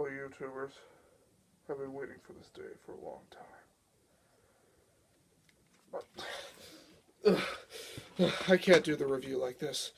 fellow YouTubers have been waiting for this day for a long time. But I can't do the review like this.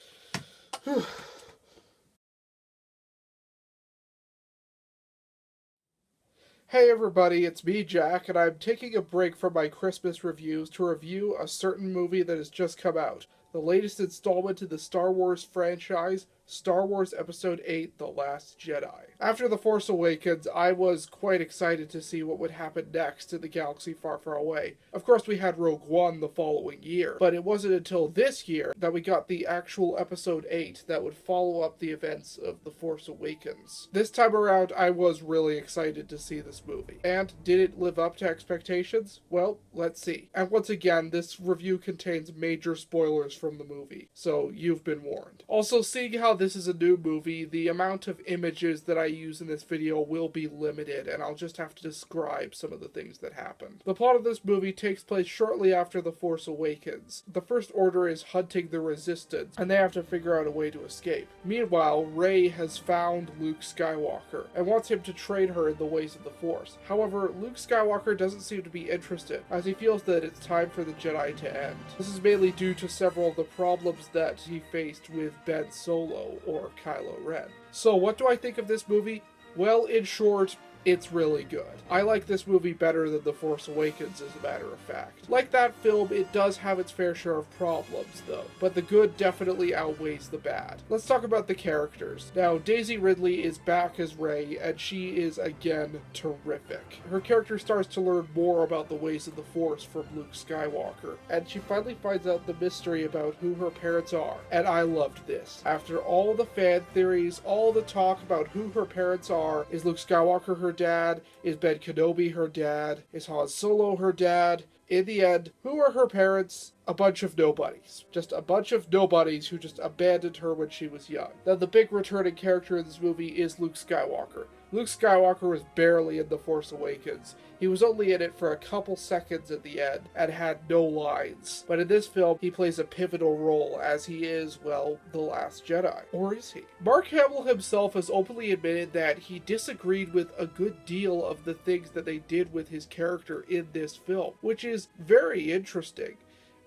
Hey everybody, it's me, Jack, and I'm taking a break from my Christmas reviews to review a certain movie that has just come out. The latest installment in the Star Wars franchise, Star Wars Episode 8, The Last Jedi. After The Force Awakens, I was quite excited to see what would happen next in the galaxy far, far away. Of course, we had Rogue One the following year, but it wasn't until this year that we got the actual Episode 8 that would follow up the events of The Force Awakens. This time around, I was really excited to see this movie. And did it live up to expectations? Well, let's see. And once again, this review contains major spoilers from the movie, so you've been warned. Also, seeing how this is a new movie, the amount of images that I use in this video will be limited, and I'll just have to describe some of the things that happen. The plot of this movie takes place shortly after The Force Awakens. The First Order is hunting the Resistance, and they have to figure out a way to escape. Meanwhile, Rey has found Luke Skywalker, and wants him to train her in the ways of the Force. However, Luke Skywalker doesn't seem to be interested, as he feels that it's time for the Jedi to end. This is mainly due to several of the problems that he faced with Ben Solo, or Kylo Ren. So what do I think of this movie? Well, in short, it's really good. I like this movie better than The Force Awakens, as a matter of fact. Like that film, it does have its fair share of problems, though, but the good definitely outweighs the bad. Let's talk about the characters. Now, Daisy Ridley is back as Rey, and she is, again, terrific. Her character starts to learn more about the ways of the Force from Luke Skywalker, and she finally finds out the mystery about who her parents are, and I loved this. After all the fan theories, all the talk about who her parents are, is Luke Skywalker her dad? Is Ben Kenobi her dad? Is Han Solo her dad? In the end, who are her parents? A bunch of nobodies. Just a bunch of nobodies who just abandoned her when she was young. Now, the big returning character in this movie is Luke Skywalker. Luke Skywalker was barely in The Force Awakens. He was only in it for a couple seconds at the end and had no lines. But in this film, he plays a pivotal role as he is, well, the Last Jedi. Or is he? Mark Hamill himself has openly admitted that he disagreed with a good deal of the things that they did with his character in this film, which is very interesting.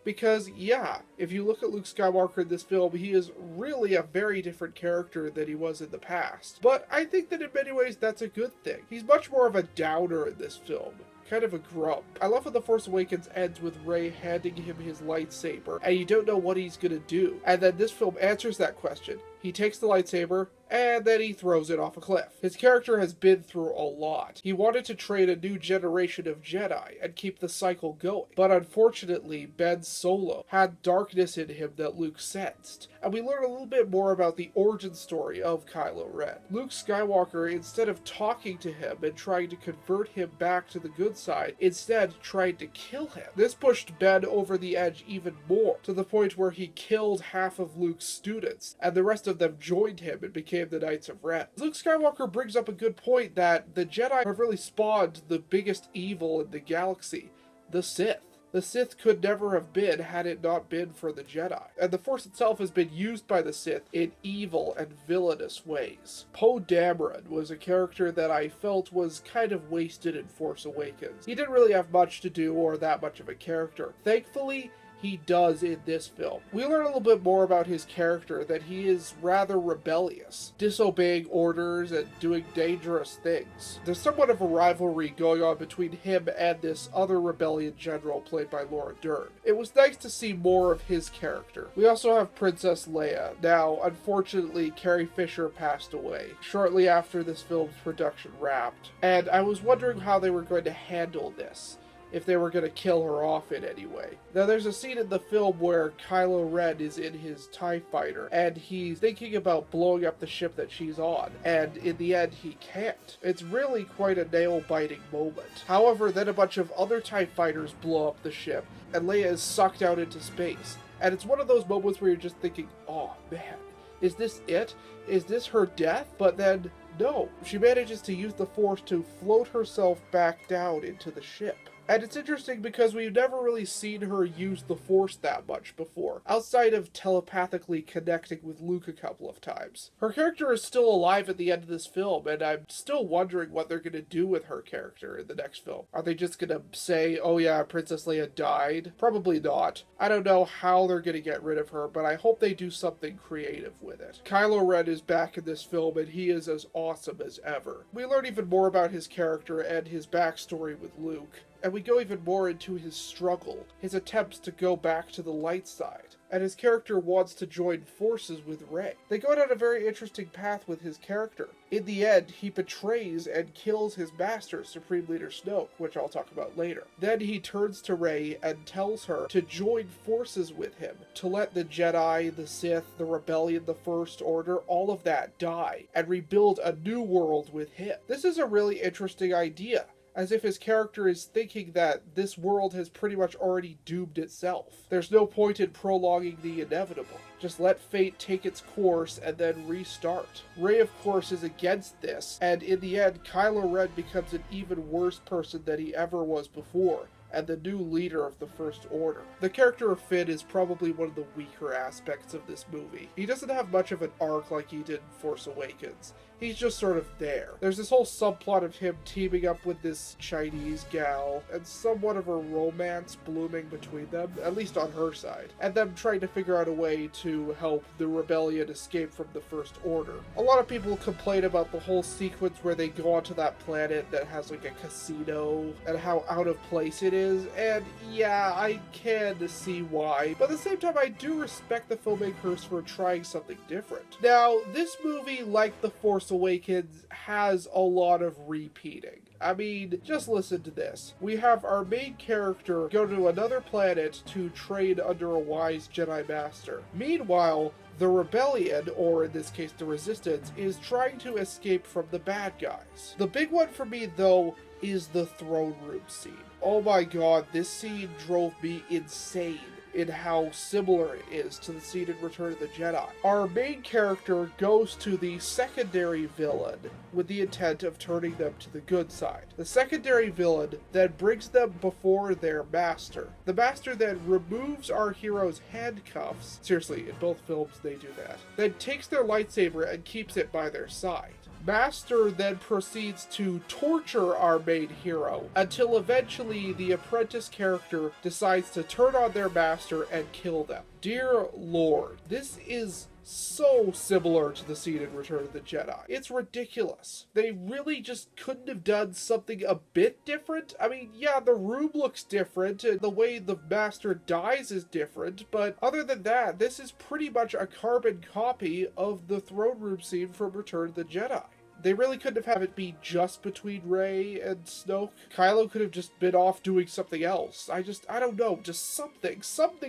Because, yeah, if you look at Luke Skywalker in this film, he is really a very different character than he was in the past. But I think that in many ways that's a good thing. He's much more of a downer in this film. Kind of a grump. I love how The Force Awakens ends with Rey handing him his lightsaber, and you don't know what he's gonna do. And then this film answers that question. He takes the lightsaber, and then he throws it off a cliff. His character has been through a lot. He wanted to train a new generation of Jedi and keep the cycle going. But unfortunately, Ben Solo had darkness in him that Luke sensed. And we learn a little bit more about the origin story of Kylo Ren. Luke Skywalker, instead of talking to him and trying to convert him back to the good side, instead tried to kill him. This pushed Ben over the edge even more, to the point where he killed half of Luke's students, and the rest of them joined him and became the Knights of Ren. Luke Skywalker brings up a good point that the Jedi have really spawned the biggest evil in the galaxy, the Sith. The Sith could never have been had it not been for the Jedi. And the Force itself has been used by the Sith in evil and villainous ways. Poe Dameron was a character that I felt was kind of wasted in Force Awakens. He didn't really have much to do or that much of a character. Thankfully, he does in this film. We learn a little bit more about his character, that he is rather rebellious, disobeying orders and doing dangerous things. There's somewhat of a rivalry going on between him and this other rebellion general played by Laura Dern. It was nice to see more of his character. We also have Princess Leia. Now, unfortunately, Carrie Fisher passed away shortly after this film's production wrapped, and I was wondering how they were going to handle this, if they were going to kill her off in any way. Now, there's a scene in the film where Kylo Ren is in his TIE fighter, and he's thinking about blowing up the ship that she's on, and in the end, he can't. It's really quite a nail-biting moment. However, then a bunch of other TIE fighters blow up the ship, and Leia is sucked out into space. And it's one of those moments where you're just thinking, oh man, is this it? Is this her death? But then, no. She manages to use the Force to float herself back down into the ship. And it's interesting because we've never really seen her use the Force that much before, outside of telepathically connecting with Luke a couple of times. Her character is still alive at the end of this film, and I'm still wondering what they're going to do with her character in the next film. Are they just going to say, oh yeah, Princess Leia died? Probably not. I don't know how they're going to get rid of her, but I hope they do something creative with it. Kylo Ren is back in this film, and he is as awesome as ever. We learn even more about his character and his backstory with Luke. And we go even more into his struggle, his attempts to go back to the light side, and his character wants to join forces with Rey. They go down a very interesting path with his character. In the end, he betrays and kills his master, Supreme Leader Snoke, which I'll talk about later. Then he turns to Rey and tells her to join forces with him, to let the Jedi, the Sith, the Rebellion, the First Order, all of that die, and rebuild a new world with him. This is a really interesting idea, as if his character is thinking that this world has pretty much already doomed itself. There's no point in prolonging the inevitable. Just let fate take its course and then restart. Rey, of course, is against this, and in the end, Kylo Ren becomes an even worse person than he ever was before, and the new leader of the First Order. The character of Finn is probably one of the weaker aspects of this movie. He doesn't have much of an arc like he did in Force Awakens. He's just sort of there. There's this whole subplot of him teaming up with this Chinese gal, and somewhat of a romance blooming between them, at least on her side, and them trying to figure out a way to help the rebellion escape from the First Order. A lot of people complain about the whole sequence where they go onto that planet that has like a casino, and how out of place it is, and yeah, I can see why, but at the same time I do respect the filmmakers for trying something different. Now, this movie, like The Force Awakens, has a lot of repeating. I mean, just listen to this. We have our main character go to another planet to train under a wise Jedi Master. Meanwhile, the Rebellion, or in this case the Resistance, is trying to escape from the bad guys. The big one for me, though, is the throne room scene. Oh my god, this scene drove me insane in how similar it is to the scene in Return of the Jedi. Our main character goes to the secondary villain with the intent of turning them to the good side. The secondary villain then brings them before their master. The master then removes our hero's handcuffs. Seriously, in both films they do that. Then takes their lightsaber and keeps it by their side. Master then proceeds to torture our main hero until eventually the apprentice character decides to turn on their master and kill them. Dear Lord, this is so similar to the scene in Return of the Jedi. It's ridiculous. They really just couldn't have done something a bit different. I mean, yeah, the room looks different, and the way the master dies is different, but other than that, this is pretty much a carbon copy of the throne room scene from Return of the Jedi. They really couldn't have it be just between Rey and Snoke. Kylo could have just been off doing something else. I don't know, just something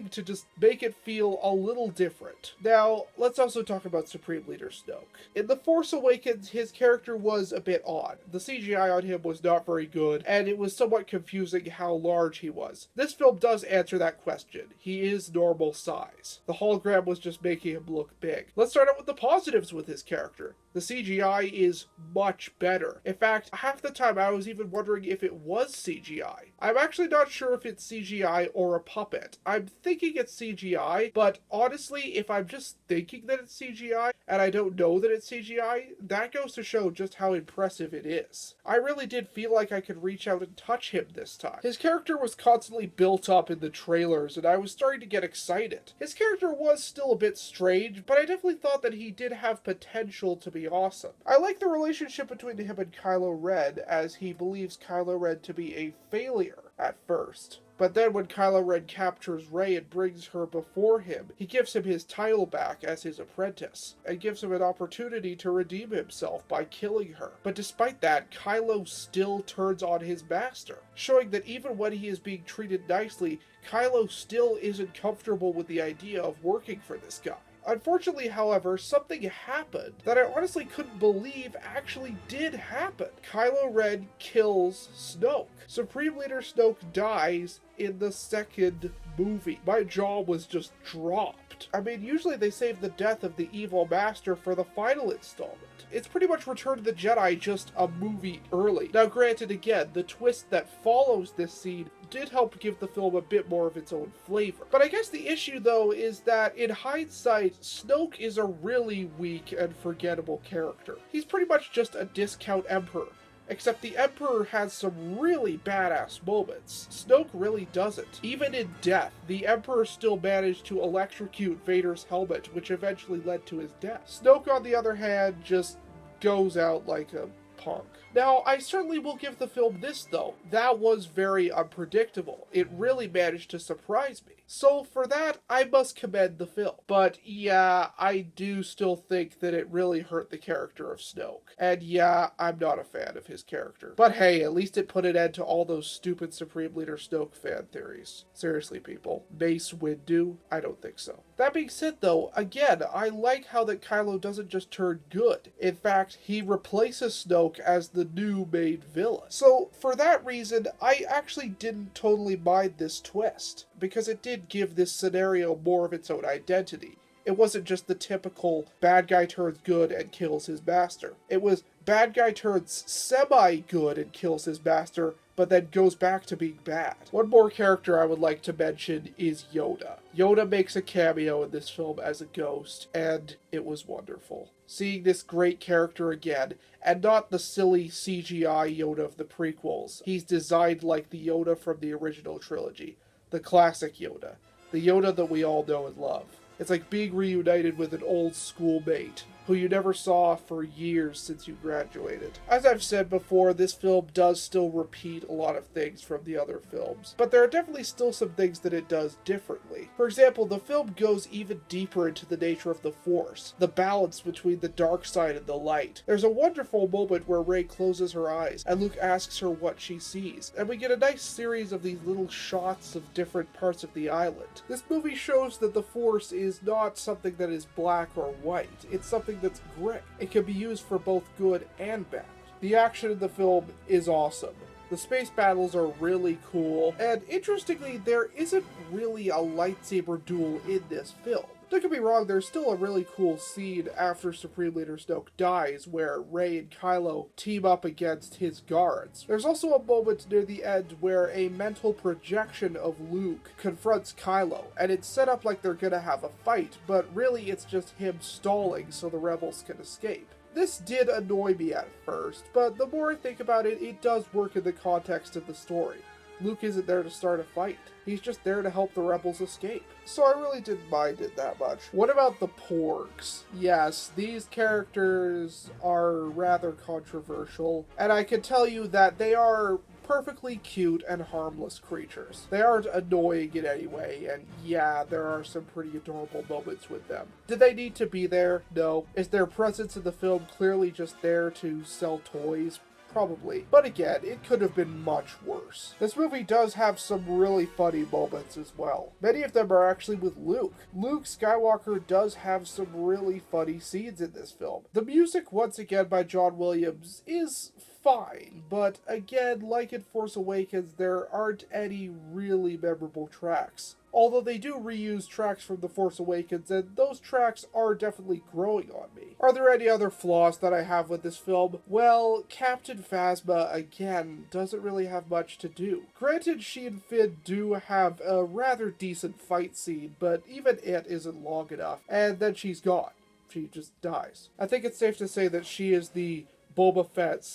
to just make it feel a little different. Now, let's also talk about Supreme Leader Snoke. In The Force Awakens, his character was a bit odd. The CGI on him was not very good, and it was somewhat confusing how large he was. This film does answer that question. He is normal size. The hologram was just making him look big. Let's start out with the positives with his character. The CGI is much better. In fact, half the time I was even wondering if it was CGI. I'm actually not sure if it's CGI or a puppet. I'm thinking it's CGI, but honestly, if I'm just thinking that it's CGI and I don't know that it's CGI, that goes to show just how impressive it is. I really did feel like I could reach out and touch him this time. His character was constantly built up in the trailers, and I was starting to get excited. His character was still a bit strange, but I definitely thought that he did have potential to be awesome. I like the relationship between him and Kylo Ren, as he believes Kylo Ren to be a failure at first. But then when Kylo Ren captures Rey and brings her before him, he gives him his title back as his apprentice, and gives him an opportunity to redeem himself by killing her. But despite that, Kylo still turns on his master, showing that even when he is being treated nicely, Kylo still isn't comfortable with the idea of working for this guy. Unfortunately, however, something happened that I honestly couldn't believe actually did happen. Kylo Ren kills Snoke. Supreme Leader Snoke dies in the second movie. My jaw was just dropped. installment. I mean, usually they save the death of the evil master for the final installment. It's pretty much Return of the Jedi, just a movie early. Now granted, again, the twist that follows this scene did help give the film a bit more of its own flavor. But I guess the issue, though, is that in hindsight, Snoke is a really weak and forgettable character. He's pretty much just a discount Emperor. Except the Emperor has some really badass moments. Snoke really doesn't. Even in death, the Emperor still managed to electrocute Vader's helmet, which eventually led to his death. Snoke, on the other hand, just goes out like a punk. Now, I certainly will give the film this, though. That was very unpredictable. It really managed to surprise me. So for that, I must commend the film. But yeah, I do still think that it really hurt the character of Snoke. And yeah, I'm not a fan of his character. But hey, at least it put an end to all those stupid Supreme Leader Snoke fan theories. Seriously, people. Mace Windu? I don't think so. That being said, though, again, I like how that Kylo doesn't just turn good. In fact, he replaces Snoke as the new main villain. So, for that reason, I actually didn't totally mind this twist, because it did give this scenario more of its own identity. It wasn't just the typical bad guy turns good and kills his master. It was bad guy turns semi-good and kills his master, but then goes back to being bad. One more character I would like to mention is Yoda. Yoda makes a cameo in this film as a ghost, and it was wonderful. Seeing this great character again, and not the silly CGI Yoda of the prequels. He's designed like the Yoda from the original trilogy, the classic Yoda, the Yoda that we all know and love. It's like being reunited with an old schoolmate who you never saw for years since you graduated. As I've said before, this film does still repeat a lot of things from the other films, but there are definitely still some things that it does differently. For example, the film goes even deeper into the nature of the Force, the balance between the dark side and the light. There's a wonderful moment where Rey closes her eyes and Luke asks her what she sees, and we get a nice series of these little shots of different parts of the island. This movie shows that the Force is not something that is black or white. It's something that's gray. It can be used for both good and bad. The action in the film is awesome. The space battles are really cool, and interestingly, there isn't really a lightsaber duel in this film. Don't get me wrong, there's still a really cool scene after Supreme Leader Snoke dies where Rey and Kylo team up against his guards. There's also a moment near the end where a mental projection of Luke confronts Kylo, and it's set up like they're gonna have a fight, but really it's just him stalling so the rebels can escape. This did annoy me at first, but the more I think about it, it does work in the context of the story. Luke isn't there to start a fight. He's just there to help the rebels escape. So I really didn't mind it that much. What about the Porgs? Yes, these characters are rather controversial, and I can tell you that they are perfectly cute and harmless creatures. They aren't annoying in any way, and yeah, there are some pretty adorable moments with them. Did they need to be there? No. Is their presence in the film clearly just there to sell toys? Probably. But again, it could have been much worse. This movie does have some really funny moments as well. Many of them are actually with Luke. Luke Skywalker does have some really funny scenes in this film. The music, once again by John Williams, is fine, but again, like in Force Awakens, there aren't any really memorable tracks. Although they do reuse tracks from The Force Awakens, and those tracks are definitely growing on me. Are there any other flaws that I have with this film? Well, Captain Phasma, again, doesn't really have much to do. Granted, she and Finn do have a rather decent fight scene, but even it isn't long enough, and then she's gone. She just dies. I think it's safe to say that she is the Boba Fett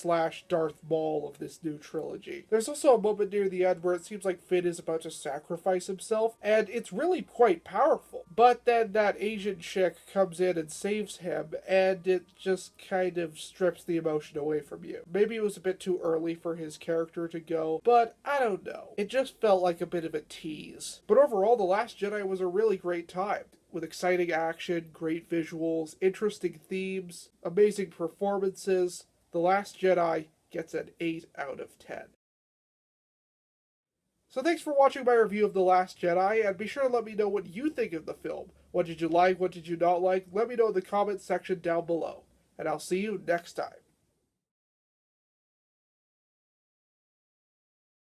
/ Darth Maul of this new trilogy. There's also a moment near the end where it seems like Finn is about to sacrifice himself, and it's really quite powerful. But then that Asian chick comes in and saves him, and it just kind of strips the emotion away from you. Maybe it was a bit too early for his character to go, but I don't know. It just felt like a bit of a tease. But overall, The Last Jedi was a really great time, with exciting action, great visuals, interesting themes, amazing performances. The Last Jedi gets an 8 out of 10. So thanks for watching my review of The Last Jedi, and be sure to let me know what you think of the film. What did you like? What did you not like? Let me know in the comments section down below. And I'll see you next time.